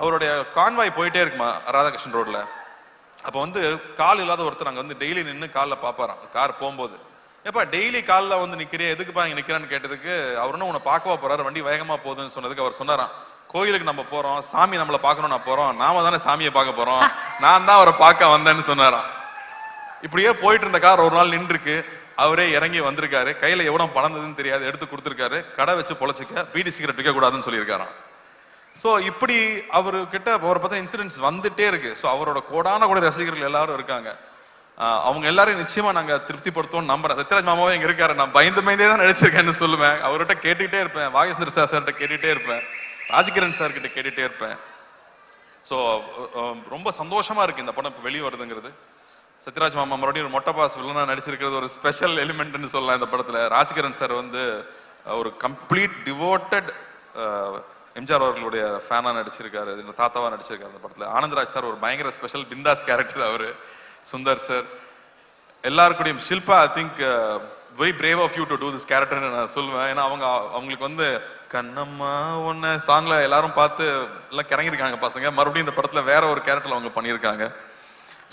அவருடைய கான்வாய் போயிட்டே இருக்குமா ராதாகிருஷ்ணன் ரோட்ல. அப்போ வந்து கால் இல்லாத ஒருத்தர் அங்கே வந்து டெய்லி நின்று காலில் பார்ப்பாராம் கார் போகும்போது. ஏப்பா டெய்லி காலில் வந்து நிற்கிறே, எதுக்குப்பா இங்கே நிற்கிறான்னு கேட்டதுக்கு அவருன்னு உன்னை பார்க்கவா போறாரு, வண்டி வேகமாக போகுதுன்னு சொன்னதுக்கு அவர் சொன்னாராம், கோயிலுக்கு நம்ம போறோம், சாமி நம்மளை பார்க்கணும், நான் போறோம், நாம தானே சாமியை பார்க்க போறோம், நான் தான் அவரை பார்க்க வந்தேன்னு சொன்னாராம். இப்படியே போயிட்டு இருந்த கார் ஒரு நாள் நின்றுருக்கு. அவரே இறங்கி வந்திருக்காரு, கையில எவ்வளவு பணந்ததுன்னு தெரியாது, எடுத்து கொடுத்துருக்காரு, கடை வச்சு பொழைச்சிக்க, பீடி சிகரெட் விற்க கூடாதுன்னு சொல்லியிருக்காராம். ஸோ இப்படி அவரு கிட்ட அவரை பத்தின இன்சிடென்ட்ஸ் வந்துட்டே இருக்கு. ஸோ அவரோட கோடான கூட ரசிகர்கள் எல்லாரும் இருக்காங்க. அவங்க எல்லாரும் நிச்சயமா நாங்க திருப்திப்படுத்துவோம் நம்புறேன். சத்யராஜ் மாமாவே இங்க இருக்காரு, நான் பயந்தே தான் நடிச்சிருக்கேன்னு சொல்லுவேன். அவர்கிட்ட கேட்டுக்கிட்டே இருப்பேன், வாகேஸ்வர சார்கிட்ட கேட்டுகிட்டே இருப்பேன், ராஜ்கிரண் சார் கிட்ட கேட்டுட்டே இருப்பேன். ஸோ ரொம்ப சந்தோஷமா இருக்கு இந்த படம் இப்போ வெளியே வருதுங்கிறது. சத்யராஜ் மாமா மறுபடியும் ஒரு மொட்டை பாஸ் வில்லனா நடிச்சிருக்கிறது ஒரு ஸ்பெஷல் எலிமெண்ட்னு சொல்லலாம் இந்த படத்துல. ராஜ்கிரண் சார் வந்து ஒரு கம்ப்ளீட் டிவோட்டட் எம்ஜிஆர் அவர்களுடைய ஃபேனா நடிச்சிருக்காரு, தாத்தாவா நடிச்சிருக்காரு அந்த படத்துல. ஆனந்தராஜ் சார் ஒரு பயங்கர ஸ்பெஷல் பிந்தாஸ் கேரக்டர் அவரு. சுந்தர் சார் எல்லாருக்கூடையும். Shilpa I think very brave of you to do this கேரக்டர்னு நான் சொல்லுவேன். ஏன்னா அவங்களுக்கு வந்து கண்ணம்மா ஒன்னு சாங்ல எல்லாரும் பார்த்து எல்லாம் கிறங்கிருக்காங்க பசங்க. மறுபடியும் இந்த படத்துல வேற ஒரு கேரக்டர்ல அவங்க பண்ணியிருக்காங்க.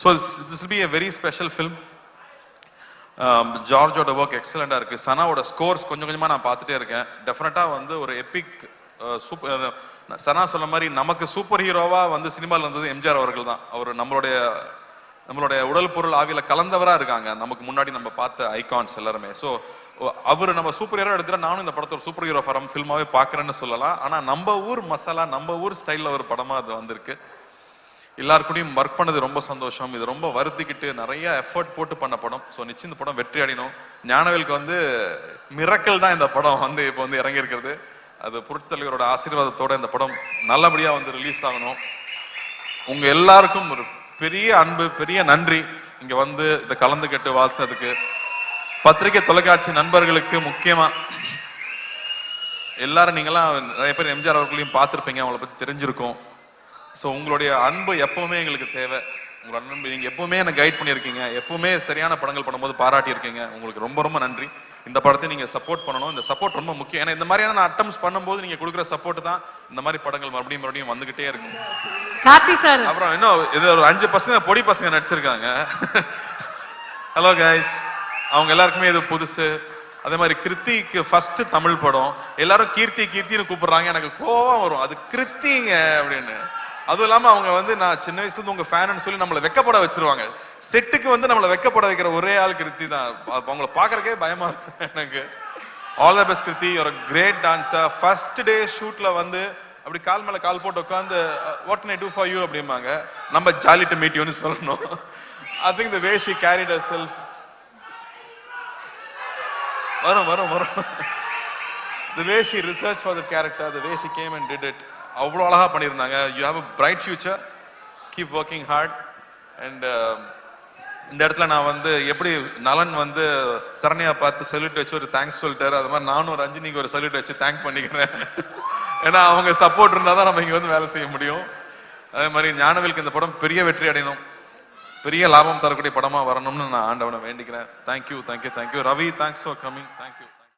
So this will be a very special film. ஜார்ஜோட ஒர்க் எக்ஸலண்டா இருக்கு. சனாவோட ஸ்கோர்ஸ் கொஞ்சம் கொஞ்சமா நான் பார்த்துட்டே இருக்கேன். டெஃபினட்டா வந்து ஒரு எபிக் சூப்பர். சனா சொன்ன மாதிரி நமக்கு சூப்பர் ஹீரோவா வந்து சினிமாவில் வந்தது எம்ஜிஆர் அவர்கள் தான். அவர் நம்மளுடைய உடல் பொருள் ஆவியில கலந்தவரா இருக்காங்க நமக்கு முன்னாடி நம்ம பார்த்த ஐகான்ஸ் எல்லாருமே. ஸோ அவர் நம்ம சூப்பர் ஹீரோ எடுத்துட்டா நானும் இந்த படத்தை ஒரு சூப்பர் ஹீரோ ஃபில்மாவே பார்க்கறேன்னு சொல்லலாம். ஆனா நம்ம ஊர் மசாலா, நம்ம ஊர் ஸ்டைல்ல ஒரு படமா அது வந்திருக்கு. எல்லாருக்கூடையும் ஒர்க் பண்ணது ரொம்ப சந்தோஷம். இது ரொம்ப வருத்திக்கிட்டு நிறைய எஃபர்ட் போட்டு பண்ண படம். ஸோ நிச்சயம் இந்த படம் வெற்றி அடையணும். ஞானவேலுக்கு வந்து மிரக்கல் தான் இந்த படம் வந்து இப்போ வந்து இறங்கி இருக்கிறது. அது புரட்சி தலைவரோட ஆசீர்வாதத்தோட இந்த படம் நல்லபடியா வந்து ரிலீஸ் ஆகணும். உங்க எல்லாருக்கும் ஒரு பெரிய அன்பு, பெரிய நன்றி இங்க வந்து இதை கலந்துக்கிட்டு வாழ்த்துனதுக்கு. பத்திரிகை தொலைக்காட்சி நண்பர்களுக்கு முக்கியமா எல்லாரும் நீங்களாம் நிறைய பேர் எம்ஜிஆர் அவர்களையும் பார்த்துருப்பீங்க, அவங்கள பத்தி தெரிஞ்சிருக்கும். ஸோ உங்களுடைய அன்பு எப்பவுமே எங்களுக்கு தேவை. உங்களோட அன்பு நீங்க எப்பவுமே என்ன கைட் பண்ணியிருக்கீங்க, எப்பவுமே சரியான படங்கள் பண்ணும்போது பாராட்டி இருக்கீங்க. உங்களுக்கு ரொம்ப ரொம்ப நன்றி. இந்த படத்தை நீங்க சப்போர்ட் பண்ணணும். இந்த சப்போர்ட் ரொம்ப முக்கியம். ஏன்னா இந்த மாதிரியான அட்டம்ஸ் பண்ணும்போது நீங்க கொடுக்குற சப்போர்ட் தான் இந்த மாதிரி படங்கள் மறுபடியும் வந்துகிட்டே இருக்கும். கார்த்தி சார் அப்புறம் இன்னும் இது ஒரு 5 பசங்க பொடி பசங்க நடிச்சிருக்காங்க. ஹலோ கைஸ், அவங்க எல்லாருக்குமே இது புதுசு. அதே மாதிரி கிருத்திக்கு ஃபர்ஸ்ட் தமிழ் படம். எல்லாரும் கீர்த்தின்னு கூப்பிடுறாங்க, எனக்கு கோவம் வரும். அது கிருத்திங்க அப்படின்னு. அதுவும் இல்லாம அவங்க வந்து நான் சின்ன வயசுல இருந்து உங்க ஃபேன்னு சொல்லி நம்மளை வெக்கப்பட வச்சிருவாங்க. செட்டுக்கு வந்து நம்மளை வெக்கப்பட வைக்கிற ஒரே ஆள் கிருத்தி தான். அவங்கள பாக்குறக்கே பயமா இருக்கு எனக்கு. All the best Kriti, you are a great dancer. First day ஷூட்ல வந்து அப்படி கால் மேல கால் போட்டு உட்காந்து what can I do for you அப்படிம்பாங்க. நம்ம jolly to meet youன்னு சொல்லணும். I think the way she carried herself வரும் the way she researched for the character, the way she came and did it, அவ்வளோ அழகா பண்ணியிருந்தாங்க. You have a bright future, keep working hard. And இந்த இடத்துல நான் வந்து எப்படி நலன் வந்து சரண்யா பார்த்து சல்யூட் வச்சு ஒரு தேங்க்ஸ் சொல்லிட்டாரு, அது மாதிரி நானும் ரஞ்சினிக்கு ஒரு சல்யூட் வச்சு தேங்க் பண்ணிக்கிறேன். ஏன்னா அவங்க சப்போர்ட் இருந்தால் தான் நம்ம இங்கே வந்து வேலை செய்ய முடியும். அதே மாதிரி ஞானவேலுக்கு இந்த படம் பெரிய வெற்றி அடையணும், பெரிய லாபம் தரக்கூடிய படமா வரணும்னு நான் ஆண்டவனை வேண்டிக்கிறேன். Thank you Ravi, thanks for coming. Thank you.